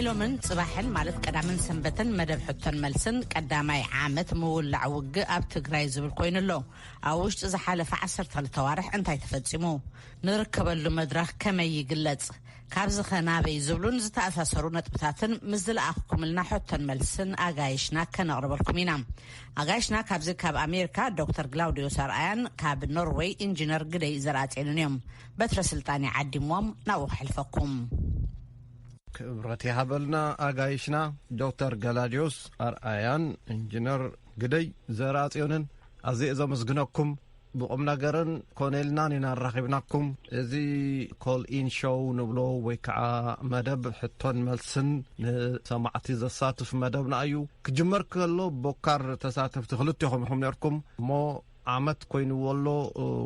ናይሎምን ጽባሕን ማለት ቀዳምን ሰንበተን መደብ ሕቶን መልስን ቀዳማይ ዓመት ምውላዕ ውግእ ኣብ ትግራይ ዝብል ኮይኑሎ ኣብ ውሽጢ ዝሓለፈ 12 ዋርሕ እንታይ ተፈጺሙ ንርከበሉ መድረኽ ከመይ ይግለጽ ካብዚ ኸናበይ ዝብሉን ዝተኣሳሰሩ ነጥብታትን ምስ ዝለኣኽኩምልና ሕቶን መልስን ኣጋይሽና ከነቕርበልኩም ኢና ኣጋይሽና ካብዚ ካብ ኣሜሪካ ዶክተር ግላውዲዮስ ኣርኣያን ካብ ኖርዌይ ኢንጂነር ግደይ ዘርኣጽኑን እዮም በትረ ስልጣን ዓዲሞም ናብኡ ክሕልፈኩም ክብረት ይሃበልና ኣጋይሽና ዶክተር ገላዲዮስ ኣርኣያን ኢንጂነር ግደይ ዘርኣጽዮንን ኣዝየ ዘመስግነኩም ብቁም ነገርን ኮኔልናን እናራኺብናኩም እዚ ኮል ኢን ሾው ንብሎ ወይ ከዓ መደብ ሕቶን መልስን ንሰማዕቲ ዘሳትፍ መደብና እዩ ክጅመር ከሎ ቦካር ተሳተፍቲ ክልቲኹም ኢኹም ነርኩም እሞ ዓመት ኮይኑወሎ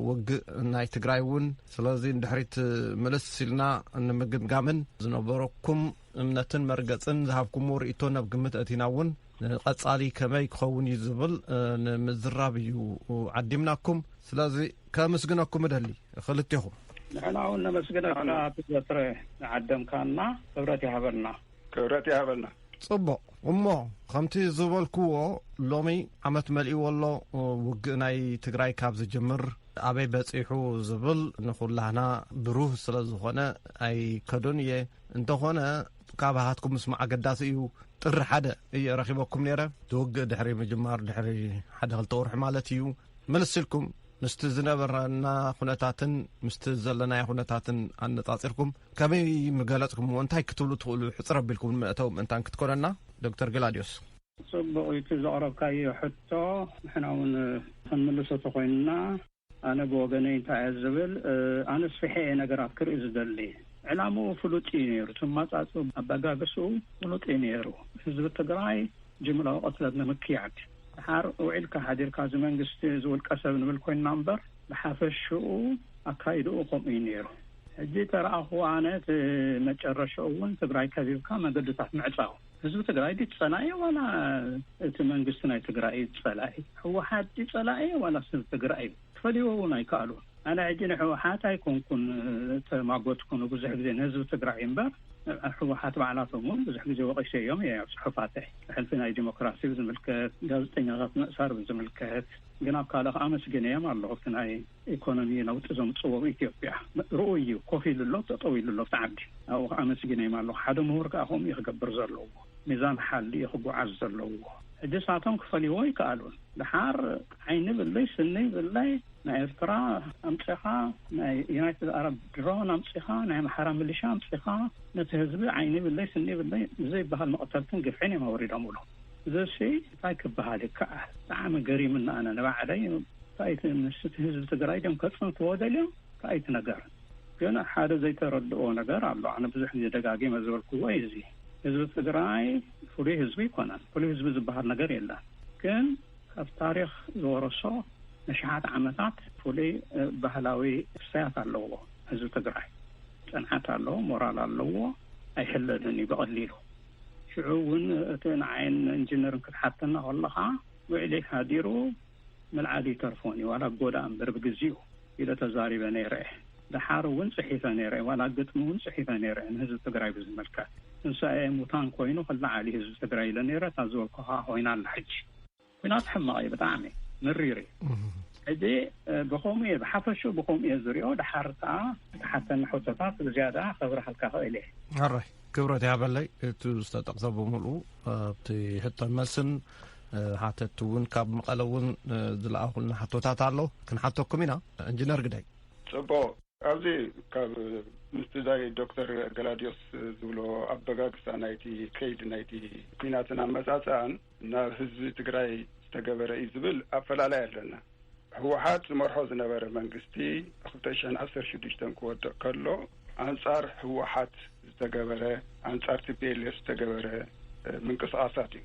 ውግእ ናይ ትግራይ እውን ስለዚ እንድሕሪት ምልስ ኢልና ንምግምጋምን ዝነበረኩም እምነትን መርገፅን ዝሃብኩሞ ርእቶ ናብ ግምት እቲና እውን ቀጻሊ ከመይ ክኸውን እዩ ዝብል ንምዝራብ እዩ ዓዲምናኩም ስለዚ ከመስግነኩም ደሊ ክልቲኹም ንሕና እውን ነመስግነካ ብዘትረ ዓደምካና ክብረት ይሃበልና ጽቡቕ እሞ ከምቲ ዝበልክዎ ሎሚ ዓመት መልእዎ ኣሎ ውግእ ናይ ትግራይ ካብ ዝጅምር ኣበይ በፂሑ ዝብል ንኹላህና ብሩህ ስለ ዝኾነ ኣይከዶን እየ እንተኾነ ካብ ሃትኩም ምስማዕ ኣገዳሲ እዩ ጥሪ ሓደ እየ ረኺበኩም ነይረ ትውግእ ድሕሪ ምጅማር ድሕሪ ሓደ ክልተ ወርሒ ማለት እዩ መልስልኩም ምስቲ ዝነበረና ኩነታትን ምስቲ ዘለናይ ኩነታትን ኣነጻጺርኩም ከመይ ምገለጽኩም እንታይ ክትብሉ ትኽእሉ ሕፅር ኣቢልኩም ንምእተው ምእንታን ክትኮነና ዶክተር ግላዲዮስ ጽቡቕ እቲ ዘቕረብካዮ ሕቶ ንሕና እውን ክንምልሶ ተኾይንና ኣነ ብወገነይ እንታይ እየ ዝብል ኣነ ስፊሐ ነገራት ክርኢ ዝደሊ ዕላሙ ፍሉጥ እዩ ነይሩ ትማጻጹ ኣበጋገሱ ፍሉጥ እዩ ነይሩ ህዝቢ ትግራይ ጅምላዊ ቅትለት ንምክያድ ድሓር ውዒልካ ሓዲርካ መንግስቲ ዝውልቀ ሰብ ንብል ኮይንና እምበር ብሓፈሽኡ ኣካይድኡ ከምኡ እዩ ነይሩ ሕጂ ተረኣኽዎ ኣነ መጨረሻኡ እውን ትግራይ ከቢብካ መገድታት ምዕፃው ህዝቢ ትግራይ ዲጸላኢ ዋላ እቲ መንግስቲ ናይ ትግራይ ዲጸላኢ ህወሓት ዲጸላኢ ዋላ ህዝቢ ትግራይ ትፈልይዎ እውን ኣይከኣሉ ኣነ ሕጂ ንሕወሓት ኣይኮንኩን ተማጎትኩን ብዙሕ ግዜ ንህዝቢ ትግራይ እምበር ሕወሓት ባዕላቶም እውን ብዙሕ ግዜ ወቒሰ እዮም ኣብ ጽሑፋተይ ሕልፊ ናይ ዲሞክራሲ ብዝምልከት ጋዜጠኛታት ምእሳር ብዝምልከት ግን ኣብ ካልእ ኣመስግነ እዮም ኣለኹ እቲ ናይ ኢኮኖሚ ለውጢ ዘምጽዎ ኢትዮጵያ ርኡይ እዩ ኮፍ ኢሉሎ ጠጠው ኢሉሎ ብትዓዲ ኣብኡ ኣመስግነ እዮም ኣለኹ ሓደ ምሁር ከዓ ከምኡ እዩ ክገብር ዘለዎ ሚዛን ሓሊ ክጓዓዝ ዘለዎ ሕጂ ሳቶም ክፈልይዎ ይከኣሉን ድሓር ዓይኒ ብለይ ስኒ ብለይ ናይ ኤርትራ ኣምፂኻ ናይ ዩናይትድ ኣረብ ድሮን ኣምፂኻ ናይ ኣምሓራ ሚሊሻ ኣምፂኻ ነቲ ህዝቢ ዓይኒ ብለይ ስኒ ብለይ ዘይበሃል መቕተልትን ግፍዕን እዮም ኣወሪዶም ብሎ ዘሲ እንታይ ክበሃል ይከኣል ብጣዕሚ ገሪምና ኣነ ንባዕለይ ታይቲ ምስቲ ህዝቢ ትግራይ ዶም ከፅንትዎ ደልዮም ታይቲ ነገር ግን ሓደ ዘይተረድኦ ነገር ኣሎ ኣነ ብዙሕ ግዜ ደጋጊመ ዝበልክዎ እዚ ህዝቢ ትግራይ ፍሉይ ህዝቢ ይኮነን ፍሉይ ህዝቢ ዝበሃል ነገር የለን ግን ካብ ታሪክ ዝወረሶ ንሽሓት ዓመታት ፍሉይ ባህላዊ እሰያት ኣለዎ ህዝቢ ትግራይ ፅንዓት ኣለዎ ሞራል ኣለዎ ኣይሕለልን እዩ ብቐሊሉ ሽዑ እውን እቲ ንዓይን ኢንጂነርን ክትሓተና ከለኻ ውዕለይ ሃዲሩ መልዓሊ ተርፎን እዩ ዋላ ጎዳ እምበር ብግዚኡ ኢለ ተዛሪበ ነይረ ድሓር እውን ጽሒፈ ነይረ ዋላ ግጥሚ እውን ጽሒፈ ነይረ ንህዝቢ ትግራይ ብዝምልከት እንሳኤ ሙታን ኮይኑ ክላዓሊ ህዝቢ ትግራይ ኢለ ነይረ ታዝበልኩኻ ኮይና ኣላ ሕጂ ኩናት ሕማቕ እዩ ብጣዕሚ ምሪር ሕጂ ብኸምኡ እየ ብሓፈሹ ብኸምኡ እየ ዝሪኦ ድሓር ከዓ ተሓተኒ ሕቶታት ብዝያዳ ከብረሃልካ ክእል እየ ኣራይ ክብረት ይሃበለይ እቲ ዝተጠቕሰ ብምልኡ ኣብቲ ሕቶን መልስን ሓተት እውን ካብ መቐለ እውን ዝለኣኹልና ሕቶታት ኣሎ ክንሓተኩም ኢና ኢንጂነር ግዳይ ጽቡቕ ኣብዚ ካብ ምስትዳይ ዶክተር ገላዲዮስ ዝብሎ ኣበጋግሳ ናይቲ ከይድ ናይቲ ኩናትን ኣመጻጽኣን ናብ ህዝቢ ትግራይ ዝተገበረ እዩ ዝብል ኣፈላላይ ኣለና ህወሓት ዝመርሖ ዝነበረ መንግስቲ 2016 ክወድቕ ከሎ ኣንጻር ህወሓት ዝተገበረ ኣንጻር ቲፒኤልኤፍ ዝተገበረ ምንቅስቓሳት እዩ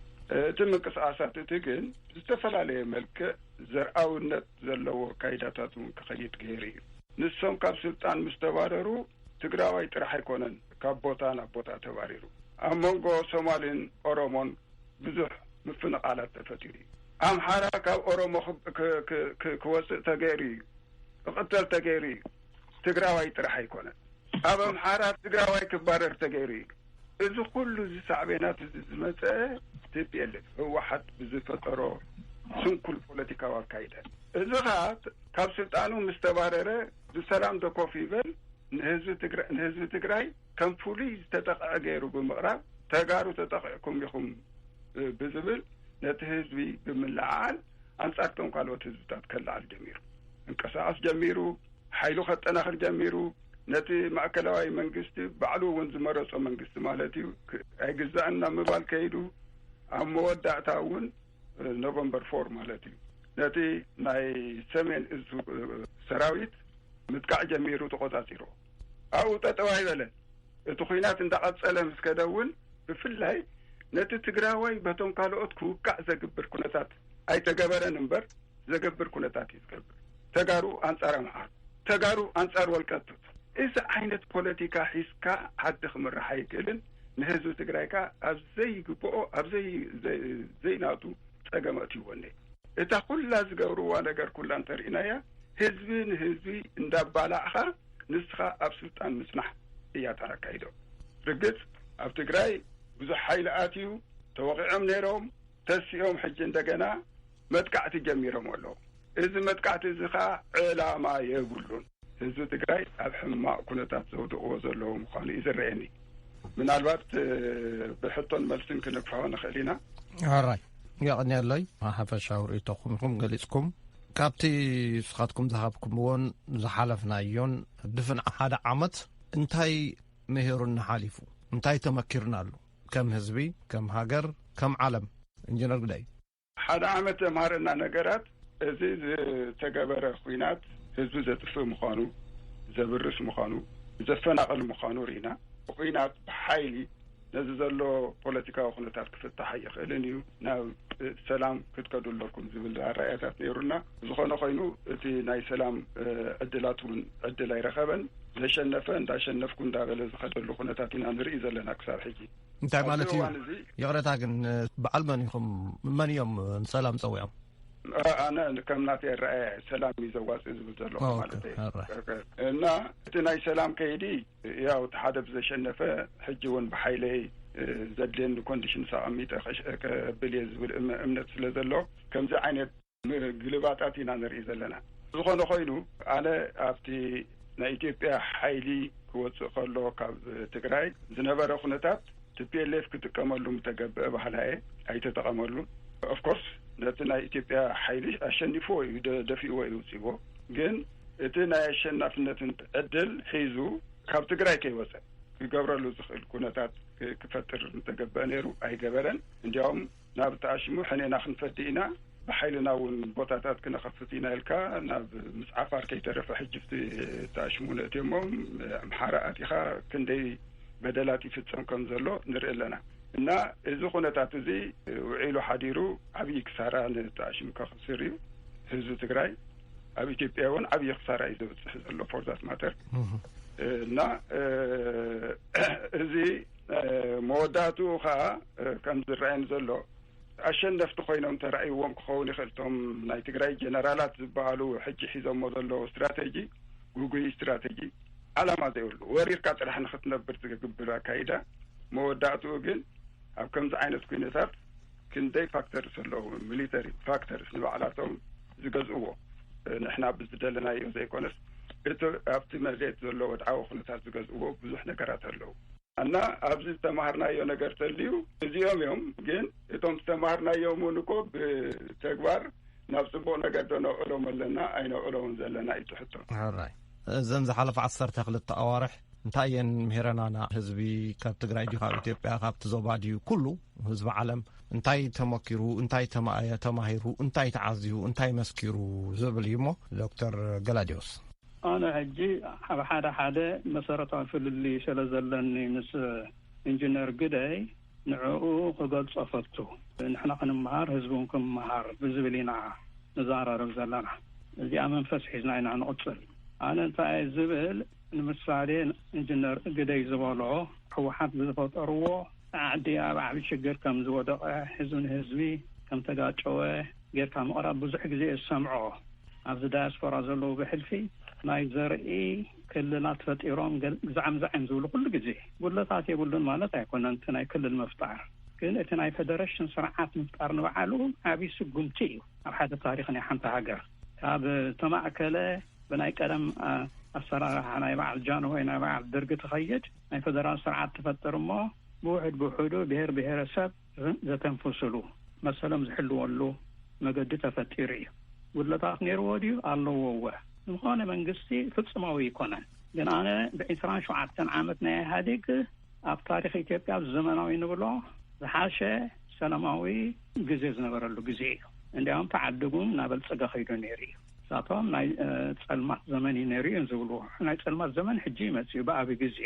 እቲ ምንቅስቓሳት እቲ ግን ዝተፈላለየ መልክዕ ዘርኣውነት ዘለዎ ካይዳታት እውን ክኸይድ ገይሩ እዩ ንሶም ካብ ስልጣን ምስ ተባረሩ ትግራዋይ ጥራሕ ኣይኮነን ካብ ቦታ ናብ ቦታ ተባሪሩ ኣብ መንጎ ሶማሌን ኦሮሞን ብዙሕ ምፍንቓላት ተፈጢሩ እዩ ኣምሓራ ካብ ኦሮሞ ክወፅእ ተገይሩ እዩ ክቕተል ተገይሩ እዩ ትግራዋይ ጥራሕ ኣይኮነን ኣብ ኣምሓራ ትግራዋይ ክባረር ተገይሩ እዩ እዚ ኩሉ ዝሳዕቤናት ዝመፀ TPLF ህወሓት ብዝፈጠሮ ስንኩል ፖለቲካዊ አካይደ እዚ ካብ ስልጣኑ ምስተባረረ ብሰላም ተኮፍ ይበል ንህዝቢ ትግራይ ከም ፍሉይ ዝተጠቅዐ ገይሩ ብምቕራብ ተጋሩ ተጠቅዕኩም ኢኹም ብዝብል ነቲ ህዝቢ ብምልዓል አንጻርቶም ካልኦት ህዝብታት ከላዓል ጀሚሩ እንቀሳቀስ ጀሚሩ ሓይሉ ከጠናኽር ጀሚሩ ነቲ ማእከላዊ መንግስቲ ባዕሉ እውን ዝመረፆ መንግስቲ ማለት እዩ ኣይግዛእና ምባል ከይዱ ኣብ መወዳእታ እውን ኖቨምበር 4 ማለት እዩ ነቲ ናይ ሰሜን እዙ ሰራዊት ምጥቃዕ ጀሚሩ ተቆጻጺሩ ኣብኡ ጠጠው ኣይበለ እቲ ኩናት እንዳቀጸለ ምስከደውን ብፍላይ ነቲ ትግራዋይ በቶም ካልኦት ክውቃዕ ዘግብር ኩነታት ኣይተገበረን እምበር ዘግብር ኩነታት ይዝገብር ተጋሩ አንጻር መዓር ተጋሩ አንጻር ወልቀቱት እዚ ዓይነት ፖለቲካ ሒስካ ዓዲ ክምራሕ ኣይክእልን ንህዝቢ ትግራይካ ኣብ ዘይግብኦ ኣብ ዘይናቱ ፀገመት ይወነ እታ ኩላ ዝገብርዋ ነገር ኩላ እንተርኢናያ ህዝቢ ንህዝቢ እንዳባላዕኻ ንስኻ ኣብ ስልጣን ምስናሕ እያ ተራካይዶ ርግጽ ኣብ ትግራይ ብዙሕ ሓይሊ ኣትዩ ተወቂዖም ነይሮም ተሲኦም ሕጂ እንደገና መጥቃዕቲ ጀሚሮም ኣለዉ እዚ መጥቃዕቲ እዚ ኸ ዕላማ የብሉን ህዝቢ ትግራይ ኣብ ሕማቅ ኩነታት ዘውድቕዎ ዘለዉ ምዃኑ እዩ ዝረአየኒ ምናልባት ብሕቶን መልስን ክንግፋዎ ንኽእል ኢና ኣራይ ይቕኒለይ ሓፈሻዊ ርእቶኹም ኢኹም ገሊጽኩም ካብቲ ስኻትኩም ዝሃብኩምዎን ዝሓለፍናዮን ድፍን ሓደ ዓመት እንታይ ምሂሩና ሓሊፉ እንታይ ተመኪርና ኣሎ ከም ህዝቢ ከም ሃገር ከም ዓለም ኢንጂነር ግዳይ ሓደ ዓመት ተማሃረና ነገራት እዚ ዝተገበረ ኩናት ህዝቢ ዘጥፍእ ምዃኑ ዘብርስ ምዃኑ ዘፈናቐል ምዃኑ ርኢና ኩናት ብሓይሊ ነዚ ዘሎ ፖለቲካዊ ኩነታት ክፍታሕ ይኽእልን እዩ ናብ ሰላም ክትከዱለኩም ዝብል ኣረኣያታት ነይሩና ዝኾነ ኮይኑ እቲ ናይ ሰላም ዕድላት እውን ዕድል ኣይረኸበን ዘሸነፈ እንዳሸነፍኩ እንዳበለ ዝኸደሉ ኩነታት ኢና ንርኢ ዘለና ክሳብ ሕጂ እንታይ ማለት እዩ ይቕረታ ግን በዓል መን ኢኹም መን እዮም ንሰላም ፀዊዖም ኣነ ከም ናተይ ረአየ ሰላም እዩ ዘዋፅእ ዝብል ዘለኹ ማለት እዩ እና እቲ ናይ ሰላም ከይዲ ያው እቲ ሓደ ብዘሸነፈ ሕጂ እውን ብሓይለይ ዘድልየኒ ኮንዲሽን ኣቐሚጠ ከብል እየ ዝብል እምነት ስለ ዘሎ ከምዚ ዓይነት ግልባጣት ኢና ንርኢ ዘለና ዝኾነ ኮይኑ ኣነ ኣብቲ ናይ ኢትዮጵያ ሓይሊ ክወፅእ ከሎ ካብ ትግራይ ዝነበረ ኩነታት TPLF ክጥቀመሉ ምተገብአ ባህላየ ኣይተጠቐመሉ ኦፍኮርስ ነቲ ናይ ኢትዮጵያ ሓይሊ ኣሸኒፎ እዩ ደፊእዎ እዩ ውፅዎ ግን እቲ ናይ ኣሸናፍነትን ዕድል ሒዙ ካብ ትግራይ ከይወፅእ ክገብረሉ ዝኽእል ኩነታት ክፈጥር እንተገብአ ነይሩ ኣይገበረን እንዲያውም ናብ ተኣሽሙ ሕኔና ክንፈዲ ኢና ብሓይልና እውን ቦታታት ክነኸፍት ኢና ኢልካ ናብ ምፅዓፋር ከይተረፈ ሕጅፍቲ ተኣሽሙ ነእትዮሞም ኣምሓራ ኣቲኻ ክንደይ በደላት ይፍፀም ከም ዘሎ ንርኢ ኣለና እና እዚ ኩነታት እዚ ውዒሉ ሓዲሩ ዓብዪ ክሳራ ንተኣሽሙ ከኽስር እዩ ህዝቢ ትግራይ ኣብ ኢትዮጵያ እውን ዓብዪ ክሳራ እዩ ዘብፅሕ ዘሎ ፎር ዛት ማተር እና እዚ መወዳእትኡ ከዓ ከም ዝረአየን ዘሎ ኣሸነፍቲ ኮይኖም ተራእይዎም ክኸውን ይኽእል እቶም ናይ ትግራይ ጀነራላት ዝበሃሉ ሕጂ ሒዞሞ ዘለዎ ስትራቴጂ ጉጉይ ስትራቴጂ ዓላማ ዘይብሉ ወሪርካ ጥራሕ ንኽትነብር ዝግብር ኣካይዳ መወዳእትኡ ግን ኣብ ከምዚ ዓይነት ኩነታት ክንደይ ፋክተርስ ኣለዉ ሚሊተሪ ፋክተርስ ንባዕላቶም ዝገዝእዎ ንሕና ብዝደለናዮ ዘይኮነስ እቲ ኣብቲ መሬት ዘሎ ወድዓዊ ኩነታት ዝገዝእዎ ብዙሕ ነገራት ኣለዉ እና ኣብዚ ዝተማሃርናዮ ነገር ተልዩ እዚኦም እዮም ግን እቶም ዝተማሃርናዮም እውን እኮ ብተግባር ናብ ጽቡቕ ነገር ደነውዕሎም ኣለና ኣይነውዕሎምን ዘለና እዩ ትሕቶ ኣራይ እዘን ዝሓለፈ 12 ኣዋርሕ እንታይ እየን ምሂረናና ህዝቢ ካብ ትግራይ ድዩ ካብ ኢትዮጵያ ካብቲ ዞባ ድዩ ኩሉ ህዝቢ ዓለም እንታይ ተመኪሩ እንታይ ተማሂሩ እንታይ ተዓዝዩ እንታይ መስኪሩ ዝብል እዩ እሞ ዶክተር ገላዲዮስ ኣነ ሕጂ ኣብ ሓደ መሰረታዊ ፍልሊ ስለ ዘለኒ ምስ ኢንጂነር ግደይ ንዕኡ ክገልጾ ፈቱ ንሕና ክንመሃር ህዝቡን ክንመሃር ብዝብል ኢና ንዛረብ ዘለና እዚኣ መንፈስ ሒዝና ኢና ንቕፅል ኣነ እንታይ ዝብል ንምሳሌ ኢንጂነር ግደይ ዝበልዖ ህወሓት ዝፈጠርዎ ዓዲ ኣብ ዓብዪ ሽግር ከም ዝወደቐ ህዝቢ ንህዝቢ ከም ተጋጨወ ጌርካ ምቕራብ ብዙሕ ግዜ ዝሰምዖ ኣብዚ ዳያስፖራ ዘለዎ ብሕልፊ ናይ ዘርኢ ክልላት ፈጢሮም ግዛዕምዛዕም ዝብሉ ኩሉ ግዜ ጉለታት የብሉን ማለት ኣይኮነን እቲ ናይ ክልል ምፍጣር ግን እቲ ናይ ፌደሬሽን ስርዓት ምፍጣር ንበዓሉ ዓብይ ስጉምቲ እዩ ኣብ ሓደ ታሪክ ናይ ሓንቲ ሃገር ካብ ተማእከለ ብናይ ቀደም ኣሰራርሓ ናይ በዓል ጃንሆይ ናይ በዓል ደርጊ ትኸይድ ናይ ፌደራል ስርዓት ትፈጥር እሞ ብውሕድ ብውሕዱ ብሄር ብሄረሰብ ዘተንፍስሉ መሰሎም ዝሕልወሉ መገዲ ተፈጢሩ እዩ ጉድለታት ነይርዎ ድዩ ኣለዎ ዝኾነ መንግስቲ ፍጹማዊ ይኮነን ግን ኣነ ብ27 ዓመት ናይ ኢህአዴግ ኣብ ታሪክ ኢትዮጵያ ዘመናዊ ንብሎ ዝሓሸ ሰላማዊ ግዜ ዝነበረሉ ግዜ እዩ እንዲያውም ተዓድጉም ናበልፀገ ኸይዱ ነይሩ እዩ ሳቶም ናይ ጸልማት ዘመን ነይሩ ዝብሉ ናይ ጸልማት ዘመን ሕጂ ይመጽኡ ብኣብ ግዜ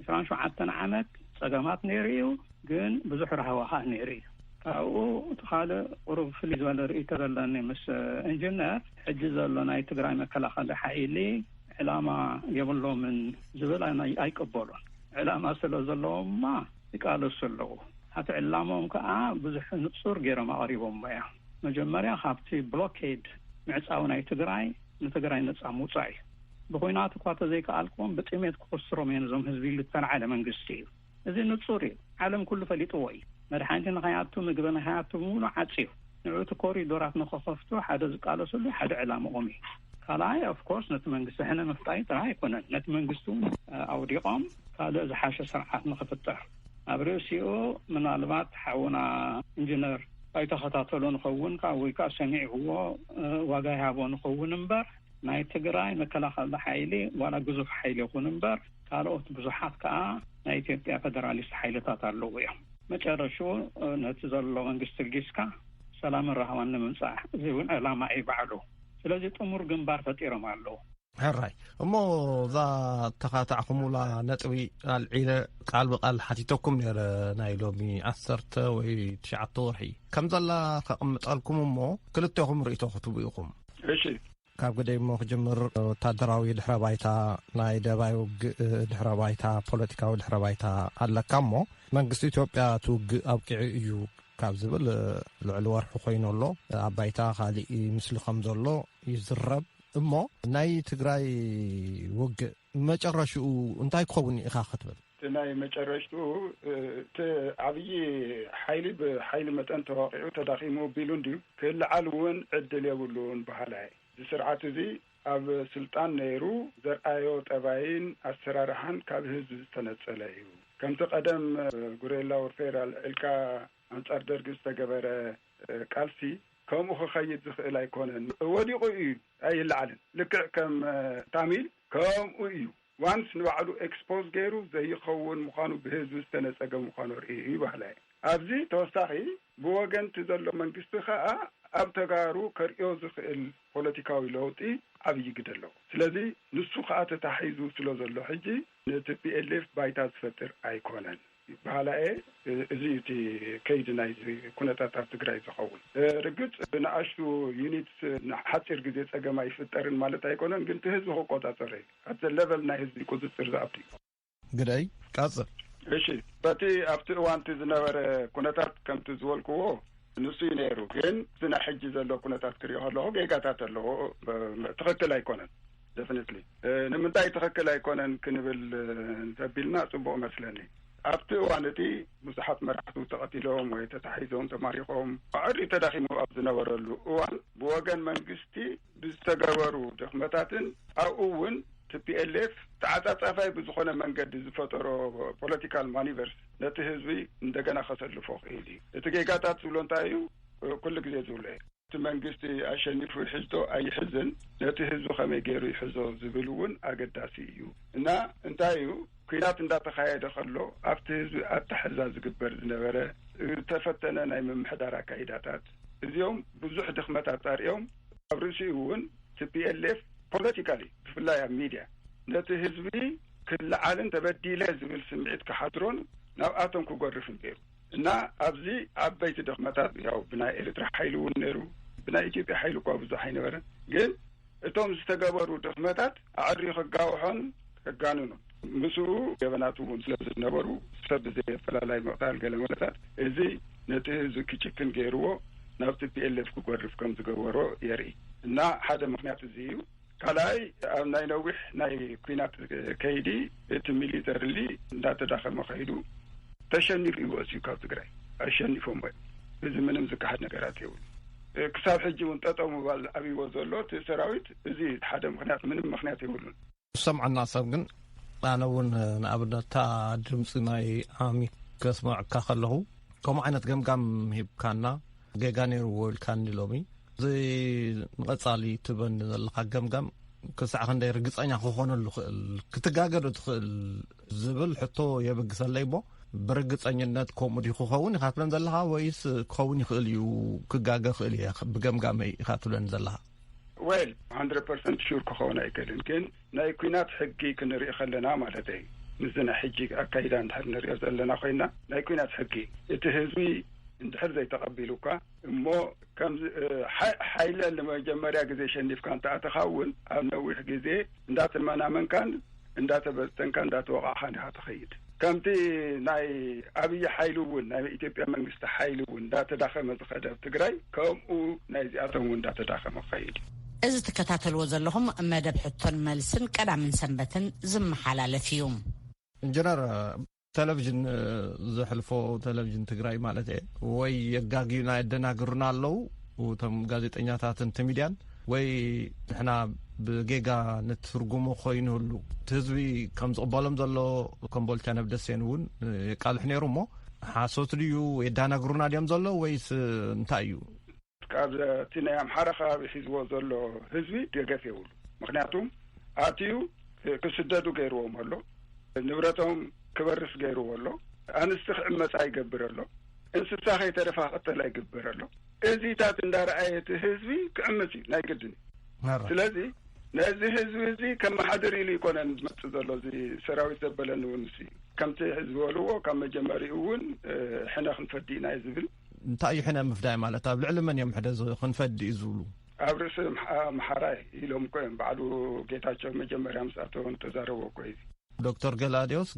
27 ዓመት ጸገማት ነይሩ እዩ ግን ብዙሕ ረሃዋኻ ነይሩ እዩ ካብኡ ተኻልእ ቁሩብ ፍልይ ዝበለ ርእይቶ ዘለኒ ምስ ኢንጂነር ሕጂ ዘሎ ናይ ትግራይ መከላኸሊ ሓይሊ ዕላማ የብሎምን ዝብል ኣይቅበሉን ዕላማ ስለ ዘለዎማ ይቃለሱ ኣለዉ ሓቲ ዕላሞም ከዓ ብዙሕ ንጹር ገይሮም ኣቕሪቦም እያ መጀመርያ ካብቲ ብሎኬድ ምዕፃው ናይ ትግራይ ንትግራይ ነፃ ምውፃእ እዩ ብኹናት እኳ ተዘይከኣልኩም ብጥሜት ክኽስሮም እዮም እዞም ህዝቢ ዝተልዓለ መንግስቲ እዩ እዚ ንጹር እዩ ዓለም ኩሉ ፈሊጥዎ እዩ መድሓንቲ ንኸያቱ ምግቢ ንኸያቱ ምሉእ ዓፂዩ ንዑቲ ኮሪዶራት ንኸኸፍቱ ሓደ ዝቃለሰሉ ሓደ ዕላምኦም እዩ ካልኣይ ኦፍኮርስ ነቲ መንግስቲ ሕነ ምፍጣይ ጥራሕ ኣይኮነን ነቲ መንግስቱ ኣውዲቖም ካልእ ዝሓሸ ስርዓት ንኽፍጠር ኣብ ርእሲኡ ምናልባት ሓውና ኢንጂነር ኣይተኸታተሎ ንኸውን ካብ ወይ ከዓ ሰሚዕዎ ዋጋ ይሃቦ ንኸውን እምበር ናይ ትግራይ መከላኸሊ ሓይሊ ዋላ ግዙፍ ሓይሊ ይኹን እምበር ካልኦት ብዙሓት ከዓ ናይ ኢትዮጵያ ፌደራሊስት ሓይልታት ኣለዉ እዮም መጨረሹ ነቲ ዘሎ መንግስቲ ጊስካ ሰላምን ረሃዋን ንምምፃእ እዚ እውን ዕላማ እዩ ባዕሉ ስለዚ ጥሙር ግንባር ፈጢሮም ኣለዉ ሕራይ እሞ እዛ ተኻታዕኩሙላ ነጥቢ ኣልዒለ ቃል ብቃል ሓቲተኩም ነይረ ናይ ሎሚ 10 ወይ 9 ወርሒ ከም ዘላ ከቕምጠልኩም እሞ ክልተኹም ርእቶ ክትቡ ኢኹም እሺ ካብ ግደይ እሞ ክጅምር ወታደራዊ ድሕረ ባይታ ናይ ደባይ ውግእ ድሕረ ባይታ ፖለቲካዊ ድሕረ ባይታ ኣለካ እሞ መንግስቲ ኢትዮጵያ ትውግእ ኣብቂዑ እዩ ካብ ዝብል ልዕሊ ወርሒ ኮይኑ ኣሎ ኣብ ባይታ ካሊእ ምስሊ ከም ዘሎ ይዝረብ እሞ ናይ ትግራይ ውግእ መጨረሽኡ እንታይ ክኸውን ኢኻ ክትብል ናይ መጨረሽቱ ዓብዪ ሓይሊ ብሓይሊ መጠን ተዋቂዑ ተዳኺሙ ቢሉ እንድዩ ክልዓል እውን ዕድል የብሉን ባህላይ እዚ ስርዓት እዚ ኣብ ስልጣን ነይሩ ዘርአዮ ጠባይን ኣሰራርሓን ካብ ህዝቢ ዝተነጸለ እዩ ከምቲ ቀደም ጉሬላ ወርፌር ኣልዕልካ አንጻር ደርጊ ዝተገበረ ቃልሲ ከምኡ ክኸይድ ዝኽእል ኣይኮነን ወዲቑ እዩ ኣይልዓልን ልክዕ ከም ታሚል ከምኡ እዩ ዋንስ ንባዕሉ ኤክስፖዝ ገይሩ ዘይኸውን ምዃኑ ብህዝቢ ዝተነጸገ ምዃኑ ርኢ እዩ ባህላይ ኣብዚ ተወሳኺ ብወገንቲ ዘሎ መንግስቲ ከዓ ኣብ ተጋሩ ከርእዮ ዝኽእል ፖለቲካዊ ለውጢ ዓብዪ ግደ ኣለዎ ስለዚ ንሱ ከዓ ተታሒዙ ስለ ዘሎ ሕጂ ነቲ ፒኤልኤፍ ባይታ ዝፈጥር ኣይኮነን ባህላኤ እዚ እቲ ከይዲ ናይ ኩነታት ኣብ ትግራይ ዝኸውን ርግፅ ብንኣሽቱ ዩኒትስ ሓፂር ግዜ ፀገማ ይፍጠርን ማለት ኣይኮነን ግን እቲ ህዝቢ ክቆፃፀር እዩ ኣብ ዘለበል ናይ ህዝቢ ቁፅፅር ዝኣብቲ ግደይ ቃፅር እሺ በቲ ኣብቲ እዋንቲ ዝነበረ ኩነታት ከምቲ ዝበልክዎ ንሱ እዩ ነይሩ ግን ዝና ሕጂ ዘሎ ኩነታት ክሪኦ ከለኹ ጌጋታት ኣለዎ ትኽክል ኣይኮነን ደፍኒትሊ ንምንታይ ትኽክል ኣይኮነን ክንብል እንተቢልና ፅቡቅ መስለኒ ኣብቲ እዋን እቲ ብዙሓት መራሕቲ ተቐቲሎም ወይ ተታሒዞም ተማሪኾም ዕሪ ተዳኺሙ ኣብ ዝነበረሉ እዋን ብወገን መንግስቲ ብዝተገበሩ ድኽመታትን ኣብኡ እውን ቲፒኤልኤፍ ተዓፃፃፋይ ብዝኾነ መንገዲ ዝፈጠሮ ፖለቲካል ማኒቨርስ ነቲ ህዝቢ እንደገና ከሰልፎ ክኢል እዩ እቲ ጌጋታት ዝብሎ እንታይ እዩ ኩሉ ግዜ ዝብሎ እዩ እቲ መንግስቲ ኣሸኒፉ ይሕዝቶ ኣይሕዝን ነቲ ህዝቢ ከመይ ገይሩ ይሕዞ ዝብል እውን ኣገዳሲ እዩ እና እንታይ እዩ ኩናት እንዳተኻየደ ከሎ ኣብቲ ህዝቢ ኣተሓዛ ዝግበር ዝነበረ ዝተፈተነ ናይ ምምሕዳር ኣካይዳታት እዚኦም ብዙሕ ድኽመታት ጣርዮም ኣብ ርእሲኡ እውን ቲፒኤልኤፍ ፖለቲካሊ ብፍላይ ኣብ ሚድያ ነቲ ህዝቢ ክልዓልን ተበዲለ ዝብል ስምዒት ክሓድሮን ናብኣቶም ክጎርፍን ገይሩ እና ኣብዚ ዓበይቲ ድኽመታት ያው ብናይ ኤርትራ ሓይሊ እውን ነይሩ ብናይ ኢትዮጵያ ሓይሊ እኳ ብዙሕ ኣይነበረን ግን እቶም ዝተገበሩ ድኽመታት ኣዕሪ ክጋውሖን ከጋንኑ ምስኡ ገበናቱ እውን ስለ ዝነበሩ ሰብ ዘየፈላላይ ምቕታል ገለ መለታት እዚ ነቲ ህዝቢ ክጭክን ገይርዎ ናብቲ ፒኤልኤፍ ክጎርፍ ከም ዝገበሮ የርኢ እና ሓደ ምክንያት እዚዩ ካላይ ኣብ ናይ ነዊሕ ናይ ኩናት ከይዲ እቲ ሚሊተሪ እንዳተዳኸመ ኸይዱ ተሸኒፉ ይወፅዩ ካብ ትግራይ ኣሸኒፎም ወይ እዚ ምንም ዝካሓድ ነገራት የብሉ ክሳብ ሕጂ እውን ጠጠው ምባል ኣብይዎ ዘሎ እቲ ሰራዊት እዚ ሓደ ምክንያት ምንም ምክንያት የብሉን ሰምዓና ሰብ ግን ኣነ እውን ንኣብነታ ድምፂ ናይ ኣሚ ከስማዕካ ከለኹ ከምኡ ዓይነት ገምጋም ሂብካና ጌጋ ነይሩ ወልካኒ ሎሚ እዚ ንቐጻሊ ትበኒ ዘለካ ገምጋም ክሳዕ ክንደይ ርግፀኛ ክኾነሉ ክእል ክትጋገዶ ትኽእል ዝብል ሕቶ የበግሰለይ ቦ ብርግፀኝነት ከምኡ ዲ ክኸውን ኢኻ ትብለን ዘለኻ ወይስ ክኸውን ይኽእል እዩ ክጋገ ክእል እየ ብገምጋመይ ኢኻ ትብለን ዘለኻ ወይል 100% ሹር ክኸውን ኣይክእልን ግን ናይ ኩናት ሕጊ ክንርኢ ከለና ማለት እዩ ምዝና ሕጂ ኣካይዳ እንድሕር ንሪኦ ዘለና ኮይና ናይ ኩናት ሕጊ እቲ ህዝቢ እንድሕር ዘይተቐቢሉካ እሞ ከም ሓይለ ለመጀመርያ ግዜ ሸኒፍካ እንተኣትኻውን ኣብ ነዊሕ ግዜ እንዳተመናመንካን እንዳተበተንካ እንዳተወቃዕኻን ኢኻ ትኸይድ ከምቲ ናይ ኣብይ ሓይሉ እውን ናይ ኢትዮጵያ መንግስቲ ሓይሉ እውን እንዳተዳኸመ ዝኸደ ኣብ ትግራይ ከምኡ ናይ ዚኣቶም እውን እንዳተዳኸመ ኸይድ እዚ ትከታተልዎ ዘለኹም መደብ ሕቶን መልስን ቀዳምን ሰንበትን ዝመሓላለፍ እዩ ኢንጂነር ቴሌቪዥን ዘሕልፎ ቴሌቪዥን ትግራይ ማለት ወይ የጋጊዩና የደናግሩና ኣለው እቶም ጋዜጠኛታትን ሚድያን ወይ ንሕና ብጌጋ ንትርጉሙ ኮይኑሉ ህዝቢ ከም ዝቕበሎም ዘሎ ኮምቦልቻ ነብደሴን እውን የቃልሕ ነይሩ እሞ ሓሶት ድዩ የዳናግሩና ድዮም ዘሎ ወይስ እንታይ እዩ ካብ እቲ ናይ ኣምሓራ ከባቢ ሒዝዎ ዘሎ ህዝቢ ደገፍ የብሉ ምክንያቱም ኣትዩ ክስደዱ ገይርዎም ኣሎ ንብረቶም ክበርስ ገይርዎ ኣሎ ኣንስቲ ክዕመፃ ይገብር ኣሎ እንስሳ ከይተረፋ ቀተላ ይግበር ኣሎ እዚታት እንዳረኣየት ህዝቢ ክዕመፅ እዩ ናይ ግድን ስለዚ ነዚ ህዝቢ እዚ ከም ማሕደር ኢሉ ይኮነን ዝመፅእ ዘሎ እዚ ሰራዊት ዘበለኒ እውን እሱ ከምቲ ህዝቢ በልዎ ካብ መጀመሪኡ እውን ሕነ ክንፈዲእና እዩ ዝብል እንታይ እዩ ሕነ ምፍዳይ ማለት ኣብ ልዕሊ መን እዮም ሕደ ክንፈዲእ ዝብሉ ኣብ ርእሲ ኣምሓራ ኢሎም ኮይም ባዕሉ ጌታቸው መጀመርያ ምስኣተውን ተዛረቦ ኮይ ዶክተር ገላዲዮስ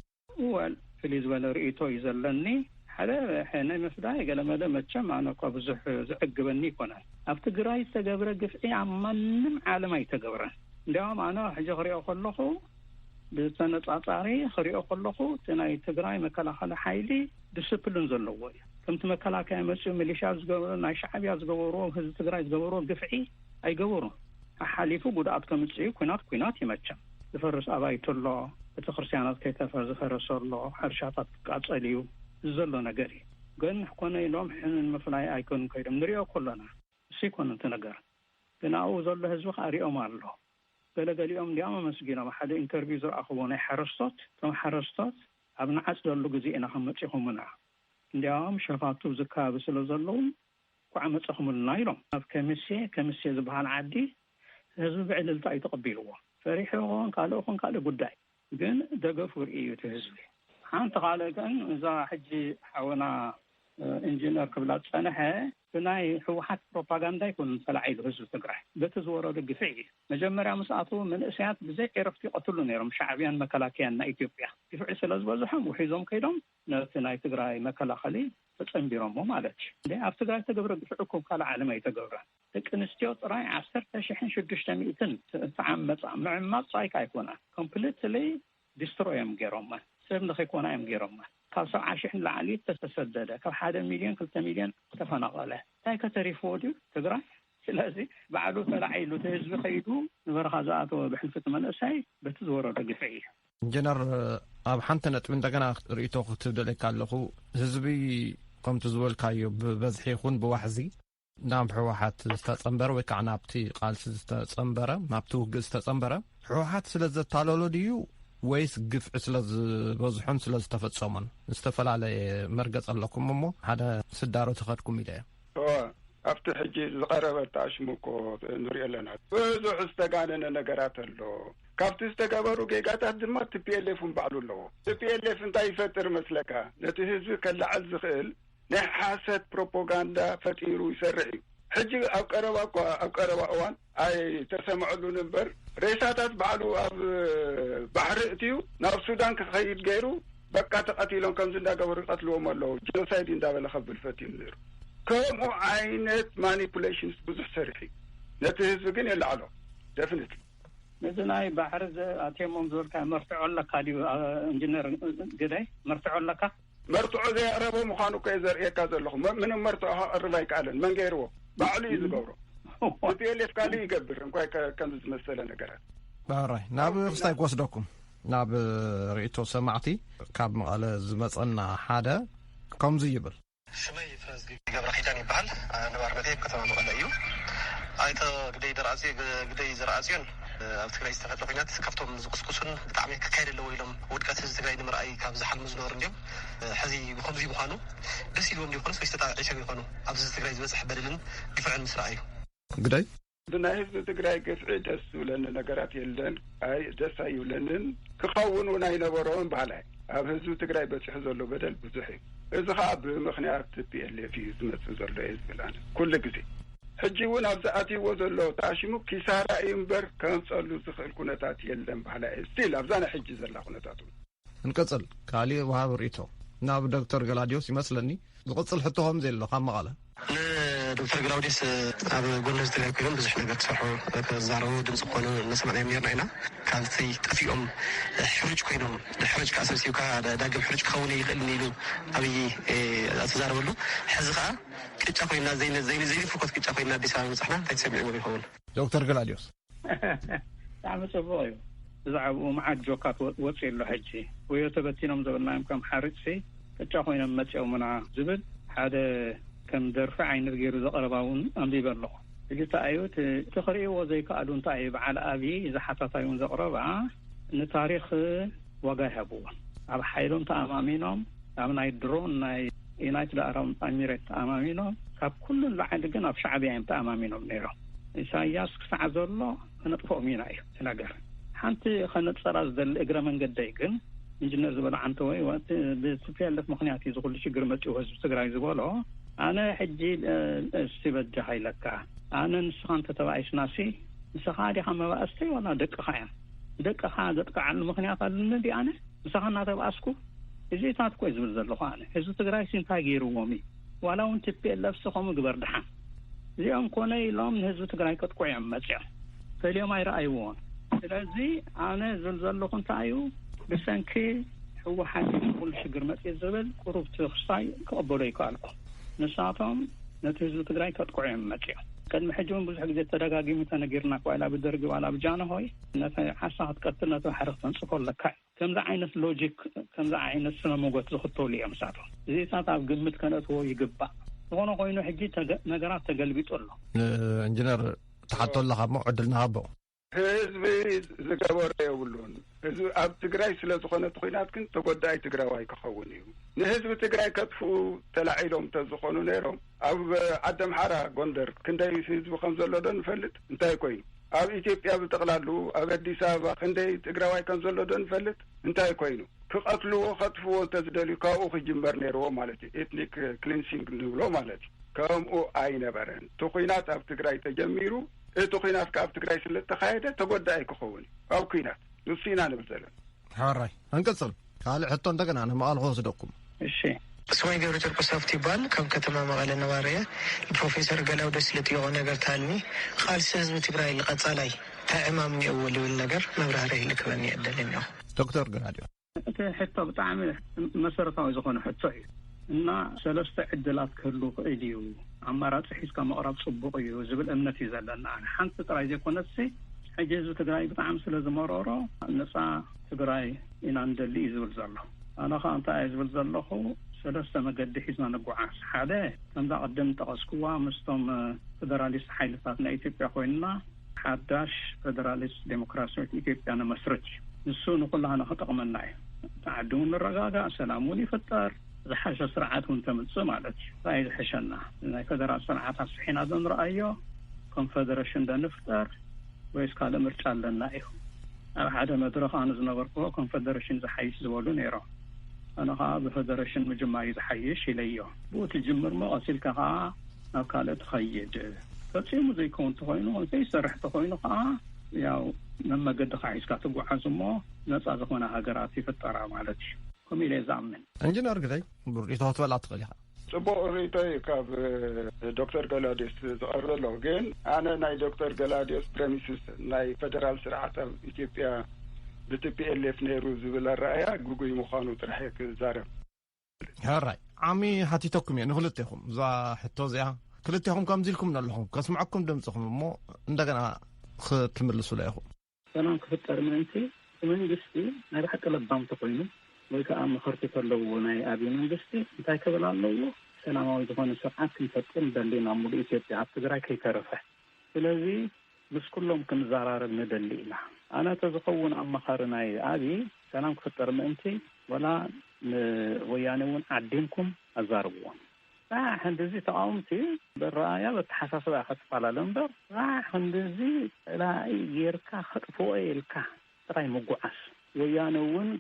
ወል ፍልይ ዝበለ ርእቶ እዩ ዘለኒ ሓደ ሕነ ምፍዳይ ገለመለ መቸም ኣነ እኳ ብዙሕ ዝዕግበኒ ይኮናል ኣብ ትግራይ ዝተገብረ ግፍዒ ኣብ ማንም ዓለም ኣይተገብረን እንዲያውም ኣነ ሕጂ ክሪኦ ከለኹ ብተነፃፃሪ ክሪኦ ከለኹ እቲ ናይ ትግራይ መከላኸሊ ሓይሊ ዲስፕሊን ዘለዎ እዩ ከምቲ መከላከያ መፅኡ ሚሊሻ ዝገበሮ ናይ ሻዕብያ ዝገበሮ ህዝቢ ትግራይ ዝገበሮ ግፍዒ ኣይገበሩን ሓሊፉ ጉድኣት ከምፅኡ ኩናት ይመቸም ዝፈርስ ኣባይቱ ኣሎ እቲ ክርስቲያናት ከይተፈረሰሎ ሕርሻታት ክቃፀል እዩ ዘሎ ነገር እዩ ግን ኮነ ኢሎም ሕንን ምፍላይ ኣይኮኑን ከይዶም ንሪኦ ከለና እሱ ይኮነ እቲ ነገር ግን ኣብኡ ዘሎ ህዝቢ ሪኦም ኣሎ ገለገሊኦም እንዲያውም መስጊኖም ሓደ ኢንተርቪው ዝረኣኽቦ ናይ ሓረስቶት እቶም ሓረስቶት ኣብ ንዓፅ ዘሎ ግዜ ኢና ከመፂኹምና እንዲያውም ሸፋቱ ዝከባቢ ስለ ዘለዉ ኳዕ መፀኹምልና ኢሎም ኣብ ከሚሴ ዝበሃል ዓዲ ህዝቢ ብዕልልታ እዩ ተቐቢልዎ ፈሪሑ ይኹን ካልእ ጉዳይ ግን ደገፉ ርኢ እዩ እቲ ህዝቢ ሓንቲ ካልእ ግን እዛ ሕጂ ሓወና ኢንጂነር ክብላ ፀንሐ ብናይ ሕወሓት ፕሮፓጋንዳ ይኩን ተላዒሉ ህዝቢ ትግራይ በቲ ዝወረደ ግፍዒ እዩ መጀመርያ ምስኣቱ መንእስያት ብዘይ ዕረፍቲ ይቀትሉ ነይሮም ሻዕብያን መከላከያን ናይ ኢትዮጵያ ግፍዒ ስለ ዝበዝሖም ውሒዞም ከይዶም ነቲ ናይ ትግራይ መከላኸሊ ተፀንቢሮሞ ማለት እዩ ኣብ ትግራይ ተገብረ ግፍዒ እኮ ካልእ ዓለም ኣይተገብረን ደቂ ኣንስትዮ ጥራይ 10600 ተዓመፃ ምዕማፅ ፀይካ ኣይኮና ኮምፕሊትሊ ዲስትሮዮም ገይሮማ ሰብ ንኸይኮና እዮም ገይሮማ ካብ 70,000 ላዕሊ ተሰደደ ካብ 1 ሚልዮን 2 ሚልዮን ተፈናቀለ እንታይ ከተሪፍዎ ድዩ ትግራይ ስለዚ ባዕሉ ተላዒሉ ህዝቢ ኸይዱ ንበረኻ ዝኣተወ ብሕልፍቲ መንእሰይ በቲ ዝወረደ ግፍዒ እዩ ኢንጂነር ኣብ ሓንቲ ነጥቢ እንደገና ርእቶ ክትብደለካ ኣለኹ ህዝቢ ከምቲ ዝበልካዮ ብበዝሒ ይኹን ብዋሕዚ ናብ ሕወሓት ዝተፀንበረ ወይ ከዓ ናብቲ ቃልሲ ዝተፀንበረ ናብቲ ውግእ ዝተፀንበረ ሕወሓት ስለ ዘታለሎ ድዩ ወይስ ግፍዒ ስለ ዝበዝሖን ስለ ዝተፈፀሞን ዝተፈላለየ መርገፅ ኣለኩም እሞ ሓደ ስዳሮ ተኸድኩም ኢለ ኣብቲ ሕጂ ዝቐረበ ተኣሽሙ እኮ ንሪኦ ኣለና ብዙሕ ዝተጋነነ ነገራት ኣሎ ካብቲ ዝተገበሩ ጌጋታት ድማ ቲፒኤልኤፍን ባዕሉ ኣለዎ ቲፒኤልኤፍ እንታይ ይፈጥር መስለካ ነቲ ህዝቢ ከላዓል ዝኽእል ናይ ሓሰት ፕሮፓጋንዳ ፈጢሩ ይሰርሕ እዩ ሕጂ ኣብ ቀረባ እዋን ኣይ ተሰምዐሉን እምበር ሬሳታት ባዕሉ ኣብ ባሕሪ እትዩ ናብ ሱዳን ክኸይድ ገይሩ በቃ ተቐቲሎም ከምዚ እንዳገበሩ ይቐትልዎም ኣለዉ ጄኖሳይድ እንዳበለ ከብል ፈቲኑ ነይሩ ከምኡ ዓይነት ማኒፑሌሽንስ ብዙሕ ሰሪሕ እዩ ነቲ ህዝቢ ግን የላዓሎ definitely ነዝናይ ባሕር ኣቴሞም ዝወልካ መርትዖ ለካ ዲዩ ኢንጂነር ግዳይ መርትዖ ለካ መርትዖ ዘያረበ ምዃኑ እኮ ዘርእየካ ዘለኹ ምንም መርትዖ ክቅርብ ኣይከኣለን መን ገይርዎ ባዕሉ እዩ ዝገብሮ ቲፒኤልኤፍ ካሊእ ይገብር እንኳይ ከምዚ ዝመሰለ ነገራት ባራይ ናብ ክስታይ ክወስደኩም ናብ ርእቶ ሰማዕቲ ካብ መቐለ ዝመፀና ሓደ ከምዚ ይብል ስመይ ፍረዝ ገብረ ኪዳን ይበሃል ነባር ቤቴ ከተማ መቐለ እዩ ኣይተ ግደይ ደራፂ ግደይ ዘራፂን ኣብ ትግራይ ዝተፈጠረ ኩናት ካብቶም ዝቁስቁሱን ብጣዕሚ ክካየድ ኣለዎ ኢሎም ውድቀት ህዝቢ ትግራይ ንምርኣይ ካብ ዝሓልሙ ዝነበሩ እንዲኦም ሕዚ ብከምዚ ምዃኑ ደስ ኢልዎም ዲኮኑስ ወይ ዝተጣዕሸም ይኾኑ ኣብዚ ትግራይ ዝበፅሕ በደልን ግፍዕን ምስ ረኣዩ ግደይ ብናይ ህዝቢ ትግራይ ግፍዒ ደስ ዝብለኒ ነገራት የለን ኣይ ደስ ኣይብለንን ክኸውን እውን ኣይነበሮን ባህላይ ኣብ ህዝቢ ትግራይ በፂሑ ዘሎ በደል ብዙሕ እዩ እዚ ከዓ ብምክንያት ቲፒኤልኤፍ እዩ ዝመፅእ ዘሎ እየ ዝብል ኩሉ ግዜ ሕጂ እውን ኣብዚ ኣትይዎ ዘሎ ተኣሽሙ ኪሳራ እዩ እምበር ከምፀሉ ዝኽእል ኩነታት የለን ባህላይ ስቲል ኣብዛና ሕጂ ዘላ ኩነታት እንቀፅል ካሊእ ወሃብ ርእቶ ናብ ዶክተር ገላዲዮስ ይመስለኒ ዝቕፅል ሕቶ ከምዚ ኣሎ ካብ መቐለ ዶክተር ገላውዲስ ኣብ ጎኒ ትግራይ ኮይኖም ብዙሕ ነገር ክሰርሑ ክዛረቡ ድምፂ ክኾኑ እናሰማዕናዮም ነርና ኢና ካብቲ ጠፊኦም ሕርጭ ኮይኖም ሕርጭ ከዓ ሰብሲብካ ዳግም ሕርጭ ክኸውን ይኽእል ኢሉ ኣብይ ተዛረበሉ ሕዚ ከዓ ቅጫ ኮይና ዘይንፍርኮት ቅጫ ኮይና ኣዲስ ኣበባ መፅሕና እንታይ ተሰሚዕዎ ይኸውን ዶክተር ገላዲዮስ ብጣዕሚ ፅቡቅ እዩ ብዛዕባኡ መዓት ጆካት ወፂኡ ኣሎ ሕጂ ወዮ ተበቲኖም ዘበልናዮም ከም ሓርጭ ቅጫ ኮይኖም መፅኦሙና ዝብል ሓደ ከም ደርፊ ዓይነት ገይሩ ዘቐረባ እውን ኣንቢበ ኣለኹ እታ ኣዩት ትኽሪእዎ ዘይከኣሉ እንታይ እዩ በዓል ኣብዪ ዝሓታታይ እውን ዘቕረባ ንታሪክ ዋጋ ይሃብዎን ኣብ ሓይሎም ተኣማሚኖም ኣብ ናይ ድሮን ናይ ዩናይትድ ኣረብ ኤሚሬት ተኣማሚኖም ካብ ኩሉን ላዕሊ ግን ኣብ ሻዕብያ እዮም ተኣማሚኖም ነይሮም ኢሳያስ ክሳዕ ዘሎ ከነጥፎኦም ኢና እዩ እቲ ነገር ሓንቲ ከነፀራ ዝደሊ እግረ መንገደይ ግን ኢንጂነር ዝበሎ ዓንተ ወይ ብቲፒኤልኤፍ ምክንያት እዩ ዝኩሉ ሽግር መፂኡ ህዝቢ ትግራይ ዝበሎ ኣነ ሕጂ እስቲበጃ ሃይለካ ኣነ ንስኻ እንተተባይስናሲ ንስኻ ዲኻ መባእስተይ ዋላ ደቅኻ እያ ደቅኻ ዘጥቅዓሉ ምክንያት ኣለኒ ዲ ኣነ ንስኻ እናተባእስኩ እዚታት ኮይ ዝብል ዘለኹ ኣነ ህዝቢ ትግራይ እንታይ ገይርዎም እዩ ዋላ እውን ቲፒኤልኤፍ ስኸሙ ግበር ድሓን እዚኦም ኮነ ኢሎም ንህዝቢ ትግራይ ከጥቁዕ እዮም መፅኦም ፈሊዮም ኣይረኣይዎን ስለዚ ኣነ ዝብል ዘለኹ እንታይ እዩ ብሰንኪ ህወሓት ኩሉ ሽግር መፅኡ ዝብል ቁሩብ ትኽስታይ ክቕበሎ ይከኣልኩ ንሳቶም ነቲ ህዝቢ ትግራይ ከጥቁዕ እዮም መፅኦም ቅድሚ ሕጂ እውን ብዙሕ ግዜ ተደጋጊሙ ተነጊርና ዋላ ብደርጊ ዋላ ብጃንሆይ ነቲ ሓሳ ክትቀትል ነቲ ባሕሪ ክተንፅፎ ኣለካ ከምዚ ዓይነት ሎጂክ ከምዚ ዓይነት ስነ ሞጎት ዝኽተሉ እዮም ንሳቶም እዚታት ኣብ ግምት ከነእትዎ ይግባእ ዝኾነ ኮይኑ ሕጂ ነገራት ተገልቢጡ ኣሎ ኢንጂነር ተሓቶ ኣለካ ሞ ዕድል ንሃቦ ህዝቢ ዝገበረ የብሉን ህዝቢ ኣብ ትግራይ ስለ ዝኾነት ኩናት ግን ተጎዳኢ ትግራዋይ ክኸውን እዩ ንህዝቢ ትግራይ ከጥፍኡ ተላዒሎም ተዝኾኑ ነይሮም ኣብ ዓዲ ኣምሓራ ጎንደር ክንደይ ህዝቢ ከም ዘሎ ዶ ንፈልጥ እንታይ ኮይኑ ኣብ ኢትዮጵያ ብጠቕላሉ ኣብ ኣዲስ ኣበባ ክንደይ ትግራዋይ ከም ዘሎ ዶ ንፈልጥ እንታይ ኮይኑ ክቐትልዎ ከጥፍዎ እንተዝደልዩ ካብኡ ክጅመር ነይርዎ ማለት እዩ ኤትኒክ ክሊንሲንግ ንብሎ ማለት እዩ ከምኡ ኣይነበረን እቲ ኩናት ኣብ ትግራይ ተጀሚሩ እቲ ኩናት ካብ ትግራይ ስለተኻየደ ተጎዳኢ ክኸውን ኣብ ኩናት ንሲና ንብል ዘለና ሓራይ እንቀፅል ካልእ ሕቶ እንደገና ንመቐለ ክወስደኩም እሺ ስማይ ገብረ ጨርቆስ ሃፍቱ ይባል ካብ ከተማ መቐለ ነባርየ ፕሮፌሰር ገላውዴስ ልጥይቆ ነገር ታልኒ ቃልሲ ህዝቢ ትግራይ ንቐጻላይ ታዕማም እኒአዎ ልብል ነገር መብራህርያ ይልክበኒ የደልን እዮ ዶክተር ገላዲዮስ እቲ ሕቶ ብጣዕሚ መሰረታዊ ዝኾነ ሕቶ እዩ እና ሰለስተ ዕድላት ክህሉ ክእል እዩ ኣማራፂ ሒዝካ ምቕራብ ፅቡቅ እዩ ዝብል እምነት እዩ ዘለና ሓንቲ ጥራይ ዘይኮነሲ ሕጂ ህዝቢ ትግራይ ብጣዕሚ ስለ ዝመረሮ ነፃ ትግራይ ኢና ንደሊ እዩ ዝብል ዘሎ ኣነ ከዓ እንታይ እዩ ዝብል ዘለኹ ሰለስተ መገዲ ሒዝና ንጓዓዝ ሓደ ከምዛ ቀደም ጠቐስክዋ ምስቶም ፌደራሊስት ሓይልታት ናይ ኢትዮጵያ ኮይንና ሓዳሽ ፌደራሊስት ዴሞክራሲያዊት ኢትዮጵያ ነመስርት እዩ ንሱ ንኩላህና ክጠቕመና እዩ ተዓዲ እውን ንረጋጋእ ሰላም እውን ይፍጠር ዝሓሸ ስርዓት እውን ተምፅእ ማለት እዩ እንታይ ዝሕሸና ናይ ፌደራል ስርዓት ኣስሒና ንረኣዮ ኮንፌደሬሽን ንፍጠር ወይስ ካልእ ምርጫ ኣለና እዩ ኣብ ሓደ መድረኽ ኣነ ዝነበርክዎ ኮንፌደሬሽን ዝሓይሽ ዝበሉ ነይሮም ኣነ ከዓ ብፌደሬሽን ምጅማር ዝሓይሽ ኢለዮ ብኡ ትጅምር ሞ ቀሲልካ ከዓ ናብ ካልእ ትኸይድ ፈፂሙ ዘይከውን ተኮይኑ ዘይሰርሕ ተኮይኑ ከዓ ያው መመገድኻ ሒዝካ ትጓዓዝ እሞ ነፃ ዝኾነ ሃገራት ይፍጠራ ማለት እዩ ከምኡ ኢለ ዝኣምን ኢንጂነር ግደይ ብርኢቶ ክትበልዓ ትኽእል ኢኻ ጽቡቕ ርእይቶይ ካብ ዶክተር ገላዲዮስ ዝቐርብ ኣሎ ግን ኣነ ናይ ዶክተር ገላዲዮስ ፕሬሚስስ ናይ ፌደራል ስርዓት ኣብ ኢትዮጵያ ብቲፒኤልኤፍ ነይሩ ዝብል ኣረኣያ ጉጉይ ምዃኑ ጥራሕ ክዛረብ هراي عمي حتيتكم يعني خلتكم ذا حتى زيها كلتهم كم زيلكم نلهم كسمعكم دمصكم مو عندنا ختملسوا لهم سلام كفتر منتي من جستي أنا حتى لبام تقولين ويك أم خرطي كله وناي أبي من جستي تاي كبل الله سلام عليكم الساعات كفتر دلنا مولي إثيوبيا أتدرى كي كرفه الذي بس كلهم كم زرار ندلينا أنا تزقون أم خرناي أبي سلام كفتر منتي ولا ويانون عدينكم أزاربون هندزي تقاومتي بالرأي بتحساس أخذ على لندر هندزي لا يركا خطفوا إلكا تراي مقعس ويانون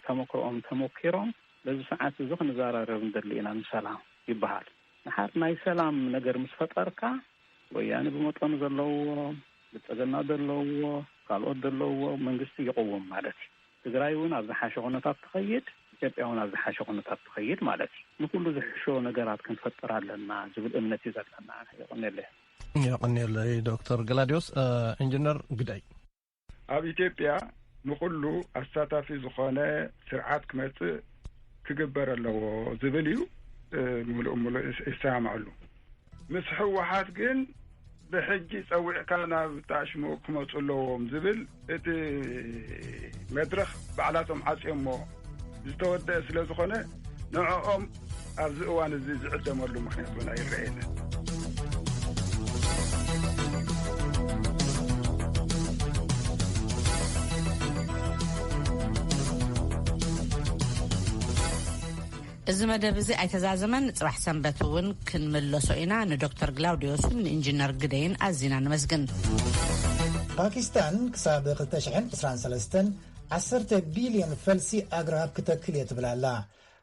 كمقرؤهم تموكيرهم لذي ساعات زخن زارة رندر لنا نسلام يبهار نحار ناي سلام نقر مسفتركا وياني بمطلم زلو بتغنى دلو قالوا دلو منقستي يقوم مالتي تقرايون أبدا حاشغونة تخيد ኢትዮጵያውን ኣብ ዝሓሸ ኩነታት ትኸይድ ማለት እዩ ንኩሉ ዝሕሾ ነገራት ክንፈጥር ኣለና ዝብል እምነት እዩ ዘለና ይቕኒለ ዶክተር ገላዲዮስ ኢንጂነር ግዳይ ኣብ ኢትዮጵያ ንኩሉ ኣሳታፊ ዝኾነ ስርዓት ክመጽእ ክግበር ኣለዎ ዝብል እዩ ሙሉእ ይሰማዓሉ ምስ ህወሓት ግን ብሕጂ ፀዊዕካ ናብ ታሽሙ ክመጹ ኣለዎም ዝብል እቲ መድረኽ ባዕላቶም ዓጽዮሞ ዝተወደአ ስለ ዝኾነ ንዕኦም ኣብዚ እዋን እዚ ዝዕደመሉ ምክንያት ውን ኣይረአየንን እዚ መደብ እዚ ኣይተዛዘመን ጽባሕ ሰንበት እውን ክንምለሶ ኢና ንዶክተር ግላውዲዮስን ንኢንጂነር ግደይን ኣዚና ንመስግን ፓኪስታን ክሳብ 2023 10 ቢልዮን ፈልሲ ኣግራብ ክትተክል ትብላላ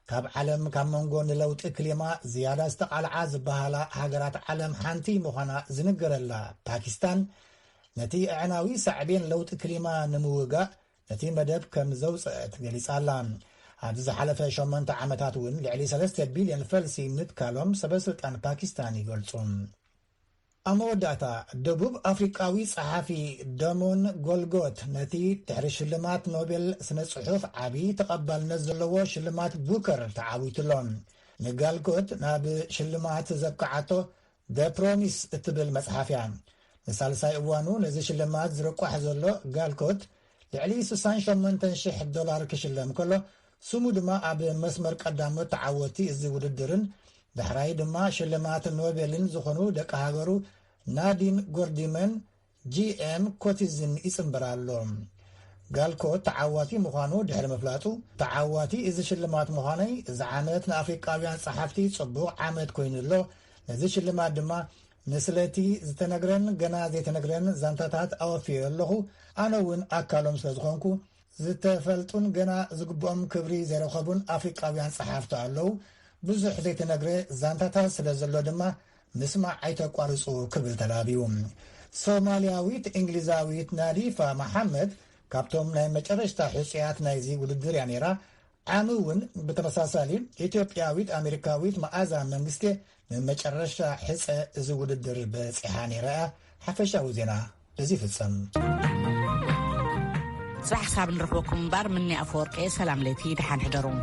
ካብ ዓለም ካብ መንጎ ንለውጢ ክሊማ ዝያዳ ዝተቃልዓ ዝበሃላ ሃገራት ዓለም ሓንቲ ምዃና ዝንገረላ ፓኪስታን ነቲ ዕናዊ ሳዕቤን ለውጢ ክሊማ ንምውጋእ ነቲ መደብ ከም ዘውፅአት ገሊጻላ ኣብዚ ዝሓለፈ 8 ዓመታት እውን ልዕሊ 3 ቢልዮን ፈልሲ ምትካሎም ሰበስልጣን ፓኪስታን ይገልጹ ኣመወዳእታ ደቡብ ኣፍሪቃዊ ጸሓፊ ደሞን ጎልጎት ነቲ ድሕሪ ሽልማት ኖቤል ስነ ጽሑፍ ዓብዪ ተቐባልነት ዘለዎ ሽልማት ቡከር ተዓዊትሎም ንጋልጎት ናብ ሽልማት ዘብቅዓቶ ደ ፕሮሚስ እትብል መጽሓፍ እያ ንሳልሳይ እዋኑ ነዚ ሽልማት ዝርቋሕ ዘሎ ጋልጎት ልዕሊ $68,000 ክሽለም ከሎ ስሙ ድማ ኣብ መስመር ቀዳሞት ተዓወቲ እዚ ውድድርን ድሕራይ ድማ ሽልማት ኖቤልን ዝኾኑ ደቂ ሃገሩ ናዲን ጎርዲመን ጂኤም ኮቲዝን ይጽምብራሎ ጋልኮት ተዓዋቲ ምዃኑ ድሕሪ ምፍላጡ ተዓዋቲ እዚ ሽልማት ምዃነይ እዚ ዓመት ንኣፍሪቃውያን ጸሓፍቲ ጽቡቕ ዓመት ኮይኑሎ ነዚ ሽልማት ድማ ንስለቲ ዝተነግረን ገና ዘይተነግረን ዛንታታት ኣወፊዮ ኣለኹ ኣነ እውን ኣካሎም ስለ ዝኾንኩ ዝተፈልጡን ገና ዝግብኦም ክብሪ ዘይረኸቡን ኣፍሪቃውያን ጸሓፍቲ ኣለዉ ብዙሕ ዘይተነግረ ዛንታታት ስለ ዘሎ ድማ ምስማዕ ኣይተቋርጹ ክብል ተላቢዩ ሶማልያዊት እንግሊዛዊት ናዲፋ መሐመድ ካብቶም ናይ መጨረሽታ ሕጽያት ናይዚ ውድድር እያ ነይራ ዓም እውን ብተመሳሳሊ ኢትዮጵያዊት ኣሜሪካዊት መዓዛ መንግስቲ ንመጨረሻ ሕጸ እዚ ውድድር በፂሓ ነይራ ሓፈሻዊ ዜና እዚ ፍጸም صباح صعب نرحبكم بار مني أفورقي سلام ليتي دحان حدرون